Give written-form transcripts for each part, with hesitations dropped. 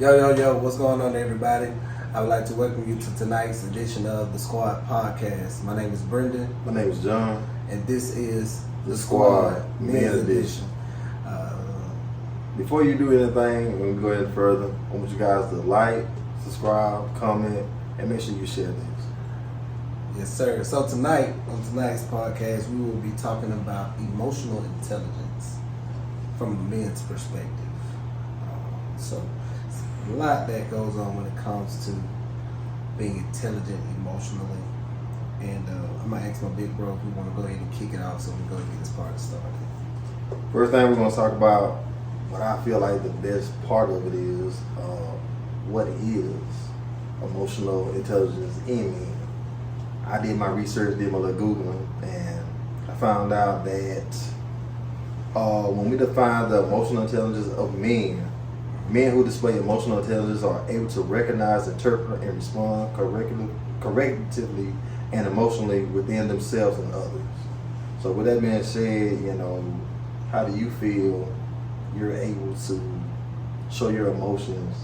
Yo, what's going on, everybody? I would like to welcome you to tonight's edition of the Squad Podcast. My name is Brendan. My name is John. And this is The Squad Men's Edition. Before you do anything, we're going to go ahead further. I want you guys to like, subscribe, comment, and make sure you share this. Yes, sir. So tonight, on tonight's podcast, we will be talking about emotional intelligence from a men's perspective. So a lot that goes on when it comes to being intelligent emotionally. And I'm going to ask my big bro if we want to go ahead and kick it off so we can go ahead and get this part started. First thing we're going to talk about, what I feel like the best part of it is, what is emotional intelligence in me. I did my research, did my little Googling, and I found out that when we define the emotional intelligence of men who display emotional intelligence are able to recognize, interpret, and respond correctively and emotionally within themselves and others. So with that being said, how do you feel you're able to show your emotions?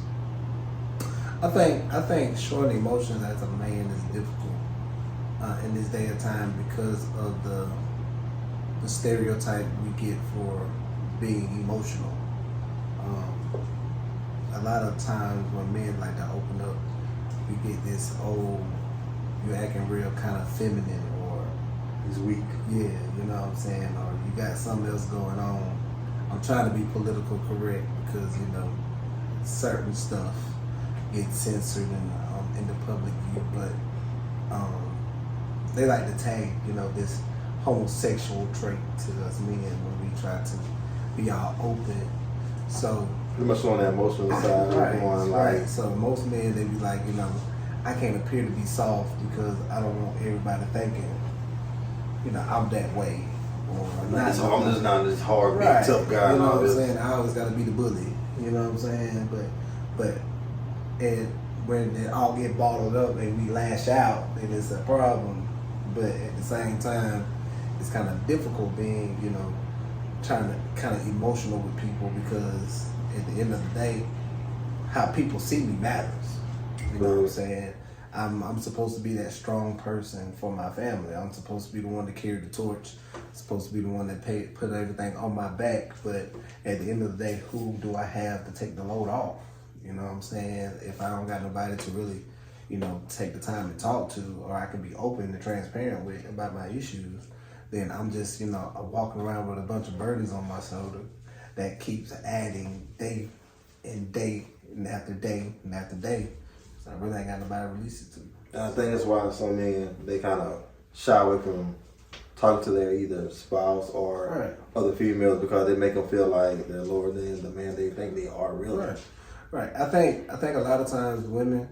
I think showing emotions as a man is difficult in this day and time because of the stereotype we get for being emotional. A lot of times when men like to open up, we get this, you're acting real kind of feminine, or He's weak. yeah, you know what I'm saying, or you got something else going on. I'm trying to be political correct because, certain stuff gets censored in the public view, but they like to tag, this homosexual trait to us men when we try to be all open. So Pretty much on that emotional side. right. So most men, they be like, I can't appear to be soft because I don't want everybody thinking, I'm that way. Or I'm just not this hard, big, right. tough guy. You know what I'm saying? I always got to be the bully. You know what I'm saying? But when it all get bottled up and we lash out, then it's a problem. But at the same time, it's kind of difficult being, trying to kind of emotional with people because at the end of the day, how people see me matters. You know what I'm saying? I'm supposed to be that strong person for my family. I'm supposed to be the one to carry the torch. I'm supposed to be the one that put everything on my back. But at the end of the day, who do I have to take the load off? You know what I'm saying? If I don't got nobody to really, take the time to talk to, or I can be open and transparent with about my issues, then I'm just, walking around with a bunch of burdens on my shoulder that keeps adding day and day and after day and after day. So I really ain't got nobody to release it to. And I think that's why some men, they kind of shy away from talking to their either spouse or other females because they make them feel like they're lower than the man they think they are really. Right. I think a lot of times women,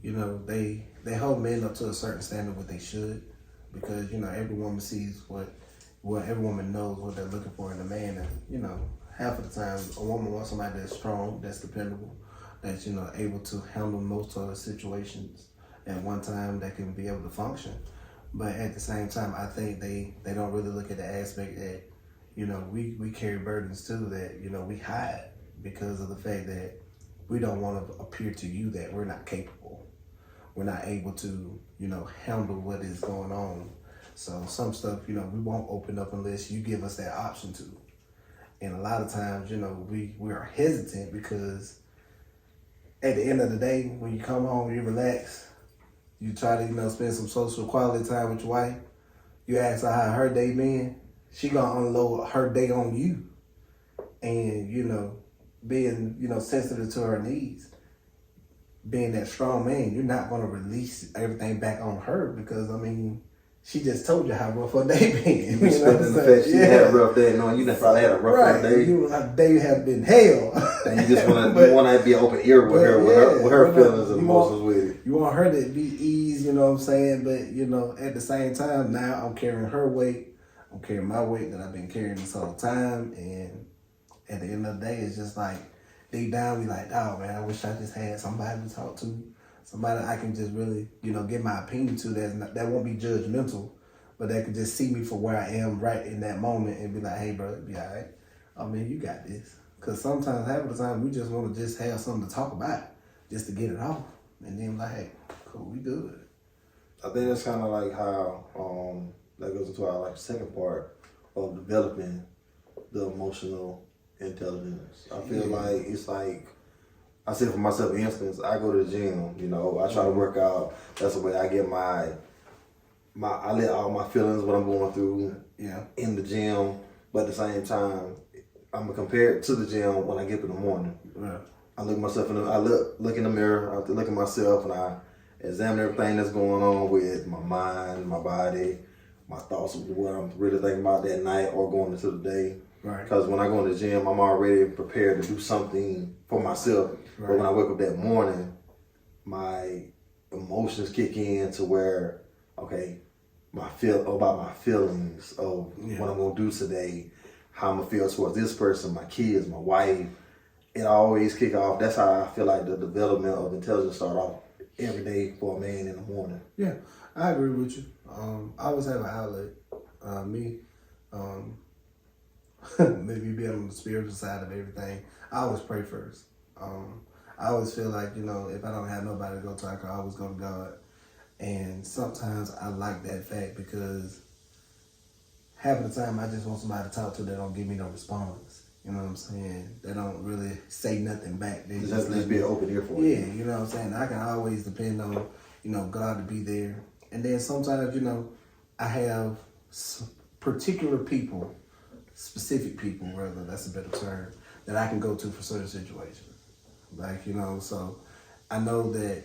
they hold men up to a certain standard what they should, because every woman sees what every woman knows what they're looking for in a man, and half of the time a woman wants somebody that's strong, that's dependable, that's able to handle most of the situations at one time, that can be able to function. But at the same time, I think they don't really look at the aspect that we carry burdens too that we hide because of the fact that we don't want to appear to you that we're not capable. We're not able to, handle what is going on. So some stuff, we won't open up unless you give us that option to. And a lot of times, we are hesitant because at the end of the day, when you come home, you relax, you try to, spend some social quality time with your wife, you ask her how her day been, she gonna unload her day on you. And, being, sensitive to her needs, being that strong man, you're not going to release everything back on her because, she just told you how rough her day been. You respecting the fact she had a rough day, knowing you done probably had a rough day. Her day have been hell. And you just want to be an open ear with her, with her feelings and emotions with it. You want her to be easy, you know what I'm saying? But, at the same time, now I'm carrying her weight. I'm carrying my weight that I've been carrying this whole time. And at the end of the day, it's just like, deep down, we like, oh man, I wish I just had somebody to talk to. Somebody I can just really, give my opinion to that won't be judgmental, but that could just see me for where I am right in that moment and be like, hey, bro, it'll be all right. Oh, man, you got this. Because sometimes, half of the time, we just want to just have something to talk about, just to get it off. And then like, hey, cool, we good. I think that's kind of like how that goes into our like second part of developing the emotional intelligence. I feel like it's like I said for myself, for instance, I go to the gym. You know, I try to work out. That's the way I get my I let all my feelings, what I'm going through, in the gym. But at the same time, I'm gonna compare it to the gym when I get up in the morning. Yeah. I look myself in the, I look in the mirror. I look at myself and I examine everything that's going on with my mind, my body, my thoughts of what I'm really thinking about that night or going into the day. Right. Because when I go in the gym, I'm already prepared to do something for myself. Right. But when I wake up that morning, my emotions kick in to where, okay, about my feelings of what I'm gonna do today, how I'm gonna feel towards this person, my kids, my wife. It always kick off. That's how I feel like the development of intelligence start off every day for a man in the morning. Yeah, I agree with you. I always have an outlet. Maybe being on the spiritual side of everything, I always pray first. I always feel like, if I don't have nobody to go to, I can always go to God. And sometimes I like that fact because half of the time I just want somebody to talk to that don't give me no response. You know what I'm saying? They don't really say nothing back. They just be an open ear for you. Yeah, you know what I'm saying? I can always depend on, God to be there. And then sometimes, I have particular people, specific people, rather, that's a better term, that I can go to for certain situations. Like, so I know that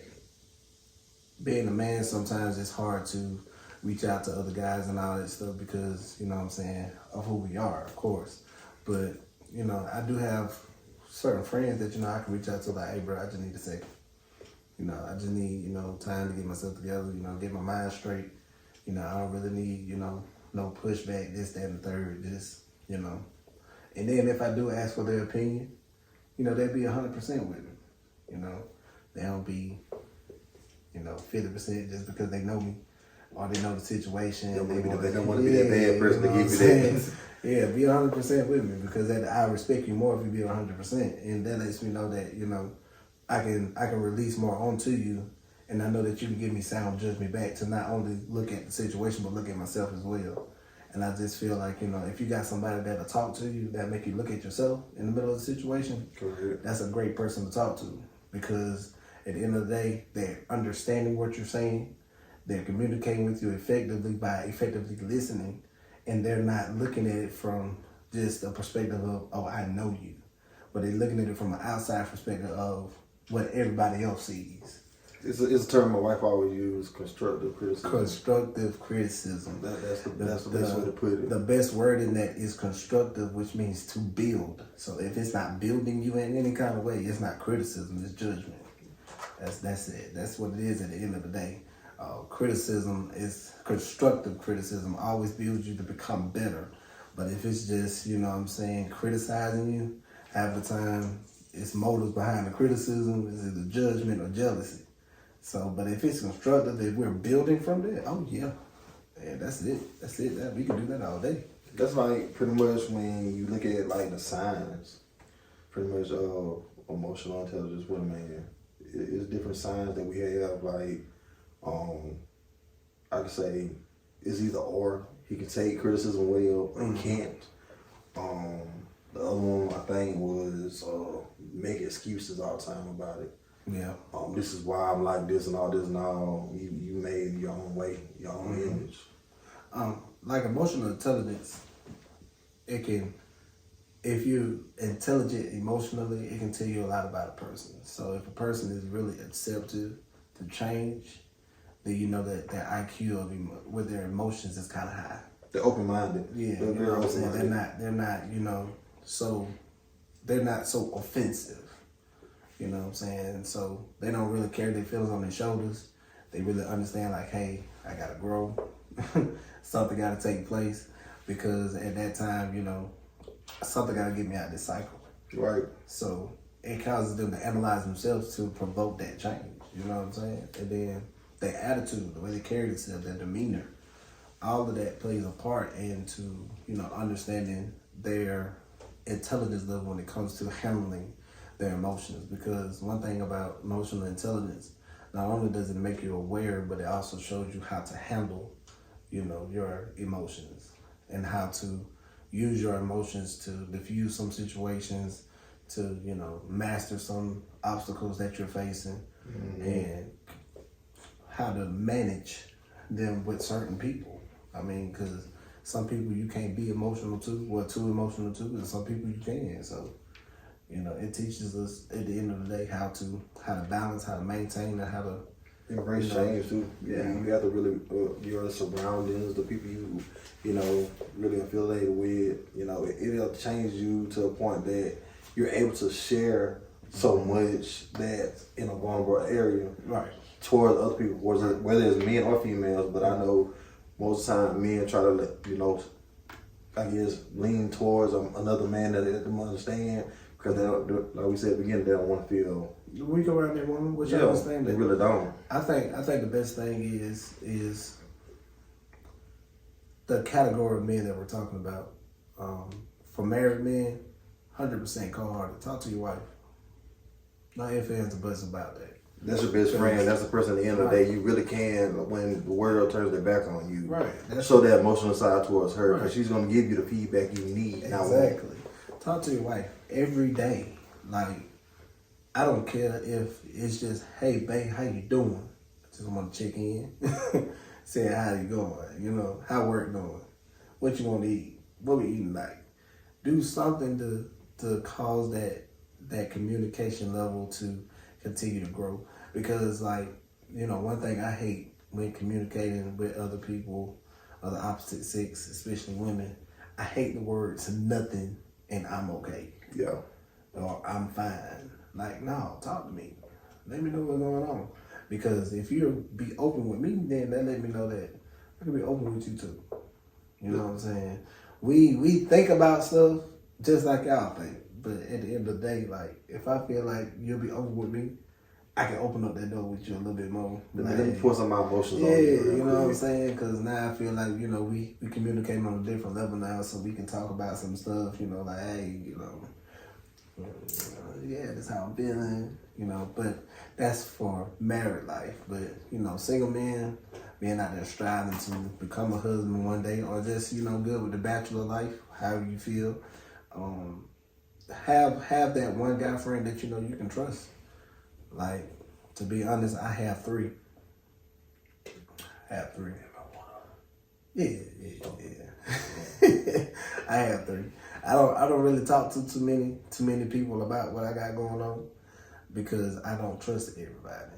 being a man, sometimes it's hard to reach out to other guys and all that stuff because, of who we are, of course. But, I do have certain friends that, I can reach out to, like, hey, bro, I just need a second. I just need, time to get myself together, get my mind straight. I don't really need, no pushback, this, that, and the third, just, And then if I do ask for their opinion, they'll be 100% with me. They don't be, 50% just because they know me or they know the situation. They don't want to be that bad person to give you that. Yeah, be 100% with me because I respect you more if you be 100%, and that lets me know that I can release more onto you, and I know that you can give me sound judgment back to not only look at the situation but look at myself as well. And I just feel like if you got somebody that'll talk to you, that make you look at yourself in the middle of the situation, correct, that's a great person to talk to because at the end of the day, they're understanding what you're saying, they're communicating with you effectively by effectively listening. And they're not looking at it from just a perspective of, oh, I know you. But they're looking at it from an outside perspective of what everybody else sees. It's a term my wife always uses, constructive criticism. Constructive criticism. That's the best way to put it. The best word in that is constructive, which means to build. So if it's not building you in any kind of way, it's not criticism, it's judgment. That's it. That's what it is at the end of the day. Criticism is constructive criticism always builds you to become better. But if it's just, criticizing you, half the time it's motives behind the criticism, is either judgment or jealousy. So, but if it's constructive, if we're building from there, oh yeah, that's it. That's it. We can do that all day. That's like pretty much when you look at like the signs, pretty much emotional intelligence with a man. It's different signs that we have, like, I could say it's either or. He can take criticism well or he can't. The other one I think was make excuses all the time about it. Yeah. This is why I'm like this and all this and all. You made your own way, your own image. Like emotional intelligence, it can, if you're intelligent emotionally, it can tell you a lot about a person. So if a person is really receptive to change, then you know that their IQ with their emotions is kind of high. They're open-minded. Yeah, they're very open-minded. They're not, so they're not so offensive. You know what I'm saying? So they don't really carry their feelings on their shoulders. They really understand, like, hey, I gotta grow. Something gotta take place because at that time, something gotta get me out of this cycle. Right. So it causes them to analyze themselves to provoke that change. You know what I'm saying? And then their attitude, the way they carry themselves, their demeanor, all of that plays a part into, understanding their intelligence level when it comes to handling their emotions. Because one thing about emotional intelligence, not only does it make you aware, but it also shows you how to handle, your emotions and how to use your emotions to diffuse some situations, to, master some obstacles that you're facing, and how to manage them with certain people. I mean, because some people you can't be emotional to, too emotional to, and some people you can. So, it teaches us at the end of the day how to balance, how to maintain, and how to embrace change too. Yeah, you have to really your surroundings, the people you really affiliated with. It'll change you to a point that you're able to share so much that's in a vulnerable area, right, towards other people, whether it's men or females. But I know most of the time men try to I guess lean towards another man that they don't understand, because they don't, like we said at the beginning, they don't want to feel weak around that woman, which I understand. They really don't. I think the best thing is the category of men that we're talking about. For married men, 100% cold-hearted. Talk to your wife. No ifs, ands, or buts about that. That's your best friend. That's the person at the end of the day you really can, when the world turns their back on you, show that emotional side towards her, because she's going to give you the feedback you need. Exactly. Talk to your wife every day. Like, I don't care if it's just, hey, babe, how you doing? I just want to check in. Saying, how you going? How work going? What you want to eat? What we eating like? Do something to cause that communication level to continue to grow. Because, one thing I hate when communicating with other people of the opposite sex, especially women, I hate the words nothing and I'm okay. Yeah. Or I'm fine. Like, no, talk to me. Let me know what's going on. Because if you be open with me, then that let me know that I can be open with you too. You know what I'm saying? We think about stuff just like y'all think. But at the end of the day, like, if I feel like you'll be open with me, I can open up that door with you a little bit more. Let me pour some of my emotions on you. Yeah, you know what I'm saying? Because now I feel like, we communicate on a different level now, so we can talk about some stuff, like, hey, yeah, that's how I'm feeling, but that's for married life. But, single men, being out there striving to become a husband one day, or just, good with the bachelor life, however you feel, have that one guy friend that you can trust. Like, to be honest, I have three. Yeah. I have three. I don't really talk to too many people about what I got going on, because I don't trust everybody.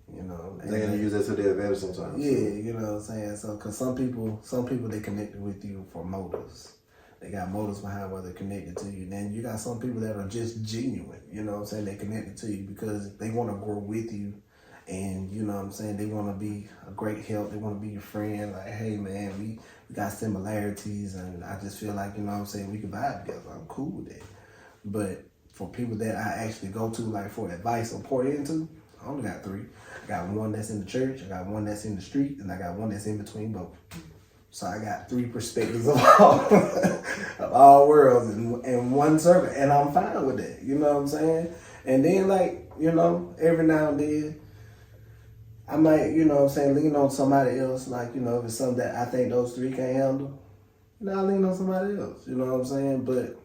They're gonna use that to their advantage sometimes. Yeah, you know what I'm saying. So, cause some people they connected with you for motives. They got motives behind why they're connected to you. Then you got some people that are just genuine. You know what I'm saying? They connected to you because they want to grow with you. And, you know what I'm saying, they want to be a great help. They want to be your friend. Like, hey, man, we got similarities. And I just feel like, you know what I'm saying, we can vibe together. I'm cool with that. But for people that I actually go to, like, for advice or pour into, I only got three. I got one that's in the church. I got one that's in the street. And I got one that's in between both. So I got three perspectives of all worlds in one circle. And I'm fine with that. You know what I'm saying? And then, like, every now and then, I might, lean on somebody else. Like, if it's something that I think those three can't handle, I'll lean on somebody else. You know what I'm saying? But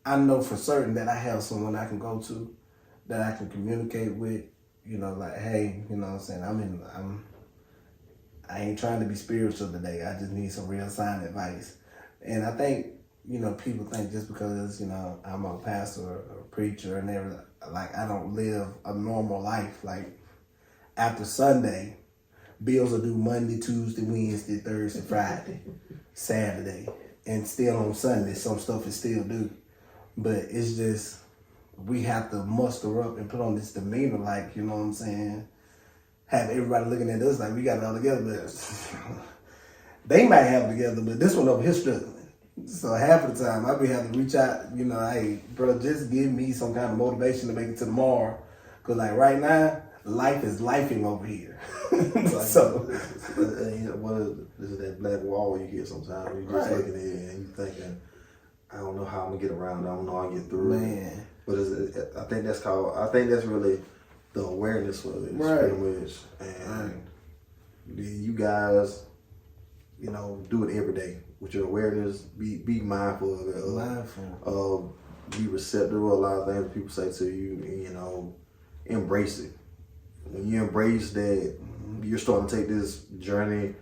I know for certain that I have someone I can go to, that I can communicate with, like, hey, you know what I'm saying, I ain't trying to be spiritual today. I just need some real sound advice. And I think, people think just because, I'm a pastor or a preacher and everything, like, I don't live a normal life. Like, after Sunday, bills are due Monday, Tuesday, Wednesday, Thursday, Friday, Saturday. And still on Sunday, some stuff is still due. But it's just, we have to muster up and put on this demeanor, like, you know what I'm saying? Have everybody looking at us like we got it all together, but they might have it together, but this one over here struggling. So half of the time, I be having to reach out, hey, bro, just give me some kind of motivation to make it to tomorrow. Because, like, right now, life is lifing over here. So, this is that black wall you get sometimes. You're just looking at it and you're thinking, I don't know how I'm gonna get around. I don't know how to get through. Man. But I think that's really the awareness of it, Right. pretty much. And then you guys, do it every day with your awareness. Be mindful of it. Mindful. Be receptive of a lot of things people say to you, and embrace it. When you embrace that, you're starting to take this journey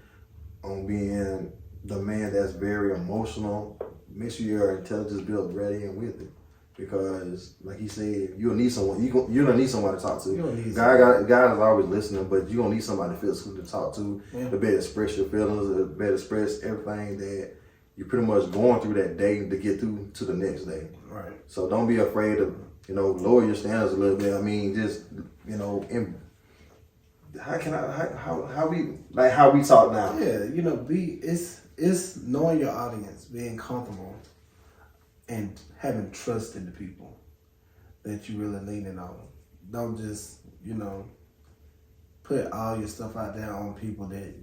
on being the man that's very emotional. Make sure your intelligence built ready and with it. Because, like he said, you'll need someone. You're gonna need someone to talk to. God is always listening, but you're gonna need somebody physically to talk to, to better express your feelings, to better express everything that you're pretty much going through that day to get through to the next day. Right. So don't be afraid to, lower your standards a little bit. I mean, just, how we talk now. Yeah, it's knowing your audience, being comfortable, and having trust in the people that you really leaning on. Don't just, put all your stuff out there on people that,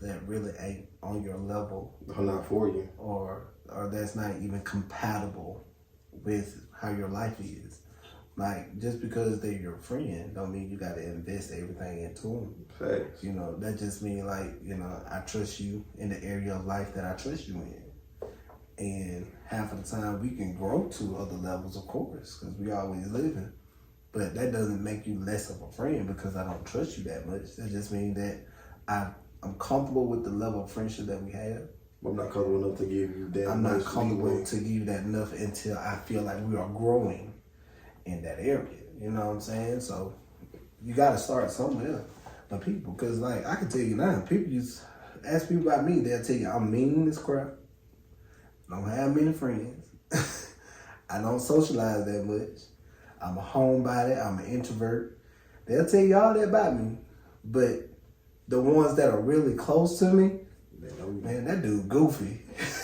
that really ain't on your level. Or not for you. Or that's not even compatible with how your life is. Like, just because they're your friend don't mean you got to invest everything into them. Facts. That just means, like, I trust you in the area of life that I trust you in. And half of the time we can grow to other levels, of course, because we always living. But that doesn't make you less of a friend because I don't trust you that much. That just means that I'm comfortable with the level of friendship that we have. I'm not comfortable enough to give you that. I'm not comfortable to give you that enough until I feel like we are growing in that area. You know what I'm saying? So you got to start somewhere. The people, because like I can tell you now, people just ask people about me. They'll tell you I'm mean as crap. Don't have many friends. I don't socialize that much. I'm a homebody. I'm an introvert. They'll tell you all that about me. But the ones that are really close to me, man, that dude goofy.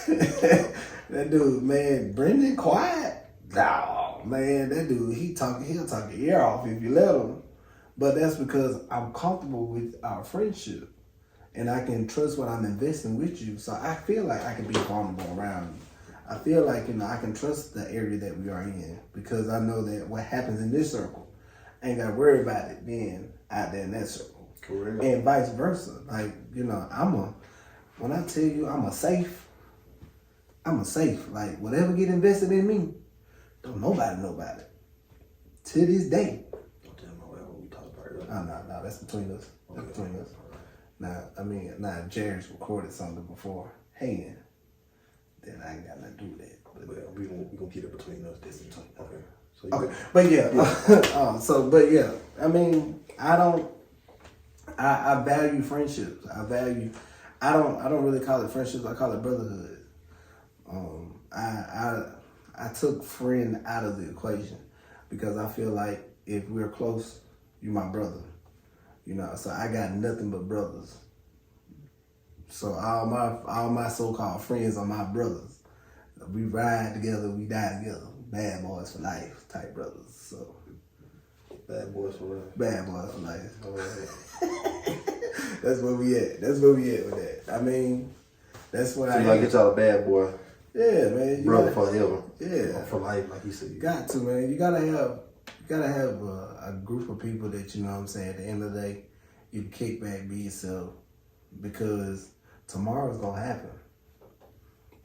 That dude, man, Brendan, quiet. No, man, that dude, he'll talk your ear off if you let him. But that's because I'm comfortable with our friendship. And I can trust what I'm investing with you. So I feel like I can be vulnerable around you. I feel like, I can trust the area that we are in because I know that what happens in this circle, I ain't got to worry about it being out there in that circle. Correct. And vice versa. Like, when I tell you I'm a safe. Like, whatever get invested in me, don't nobody know about it. To this day. Don't tell nobody what we talk about. Oh, no, that's between us. That's between us. Now, Jared's recorded something before. Hey, then I ain't got nothing to do with that. But we gonna keep it between us. This between. Okay. So okay. But yeah. I mean, I value friendships. I don't really call it friendships. I call it brotherhood. I took friend out of the equation because I feel like if we're close, you're my brother. So I got nothing but brothers. So all my so-called friends are my brothers. We ride together, we die together. Bad boys for life type brothers. So bad boys for life. Bad boys for life. All right. That's where we at. That's where we at with that. I mean, that's what so you gotta get y'all a bad boy. Yeah, man. Brother forever. Yeah. For life, like you said. You got to, man. You gotta have a group of people that, you know what I'm saying, at the end of the day, you can kick back, be yourself, because tomorrow's gonna happen.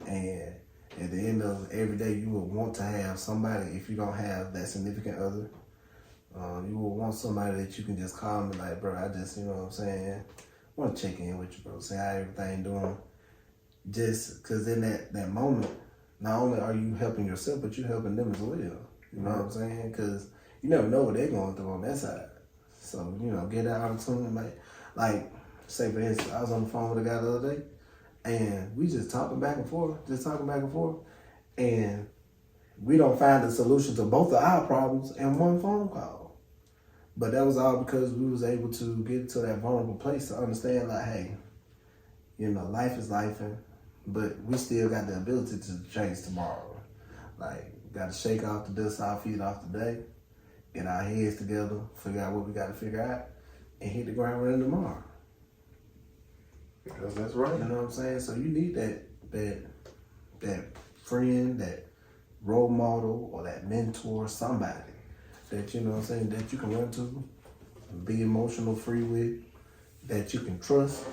And at the end of every day, you will want to have somebody, if you don't have that significant other, you will want somebody that you can just call and be like, bro, I just, you know what I'm saying, want to check in with you, bro, say how everything doing. Just because in that moment, not only are you helping yourself, but you're helping them as well. You know what I'm saying? Because you never know what they're going through on that side. So, get that opportunity. Like, say for instance, I was on the phone with a guy the other day, and we just talking back and forth, and we don't find a solution to both of our problems in one phone call. But that was all because we was able to get to that vulnerable place to understand, like, hey, life is life, but we still got the ability to change tomorrow. Like, got to shake off the dust our feet off today, get our heads together, figure out what we got to figure out, and hit the ground running tomorrow. Because that's right. You know what I'm saying? So you need that friend, that role model or that mentor, somebody that, you know what I'm saying, that you can run to, be emotional free with, that you can trust,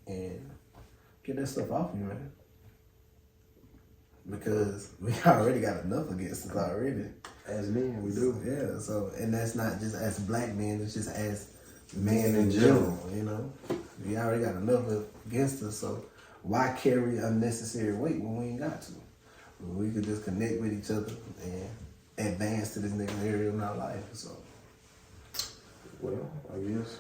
and get that stuff off you, man. Because we already got enough against us already. As men, we do. Yeah, so, and that's not just as black men, it's just as men in general, you know. We already got enough against us, so why carry unnecessary weight when we ain't got to? We could just connect with each other and advance to this next area in our life, so. Well, I guess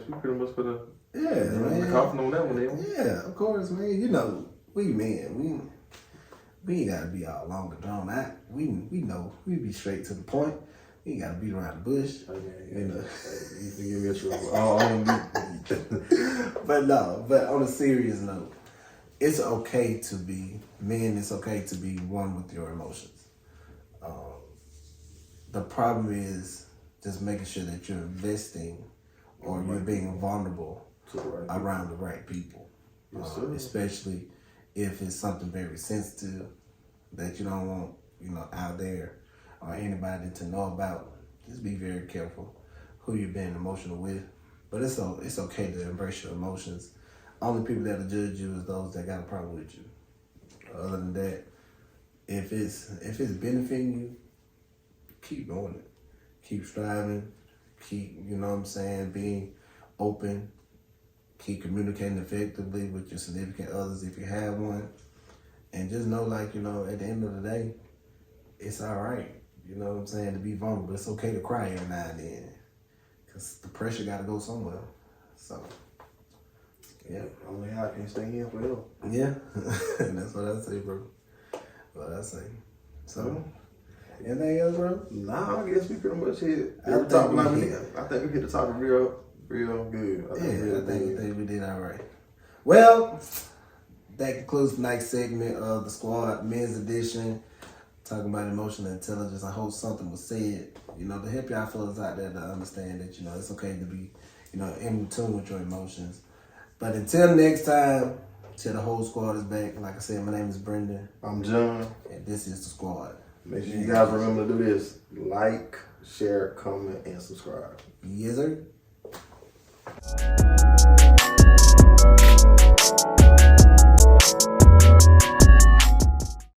we pretty much put a Yeah, coffin on that one then. Yeah, of course, man. You know, we men, we ain't gotta be all long and drawn out. We know we be straight to the point. We ain't gotta beat around the bush. You know. You can give me a trouble. But on a serious note, it's okay to be men. It's okay to be one with your emotions. The problem is just making sure that you're investing or you're being vulnerable around the right people. Yes, sir. Especially if it's something very sensitive that you don't want, you know, out there or anybody to know about. Just be very careful who you're being emotional with. But it's okay to embrace your emotions. Only people that'll judge you is those that got a problem with you. Other than that, if it's benefiting you, keep doing it. Keep striving. Keep, you know what I'm saying, being open. Keep communicating effectively with your significant others if you have one. And just know, like, you know, at the end of the day, it's all right. You know what I'm saying, to be vulnerable. It's okay to cry every now and then. Because the pressure got to go somewhere. So, yeah. Only I can stay in forever. Yeah. That's what I say, bro. What I say. So, anything else, bro? Nah, I guess we pretty much hit I every think topic. we I think we hit the topic real good. I think we did all right. Well, that concludes tonight's segment of the Squad Men's Edition, talking about emotional intelligence. I hope something was said, you know, to help y'all fellas out there to understand that, you know, it's okay to be, you know, in tune with your emotions. But until next time, till the whole squad is back, like I said, my name is Brendan. I'm John. And this is the Squad. Make sure you guys remember to do this. Like, share, comment, and subscribe. Yes, sir.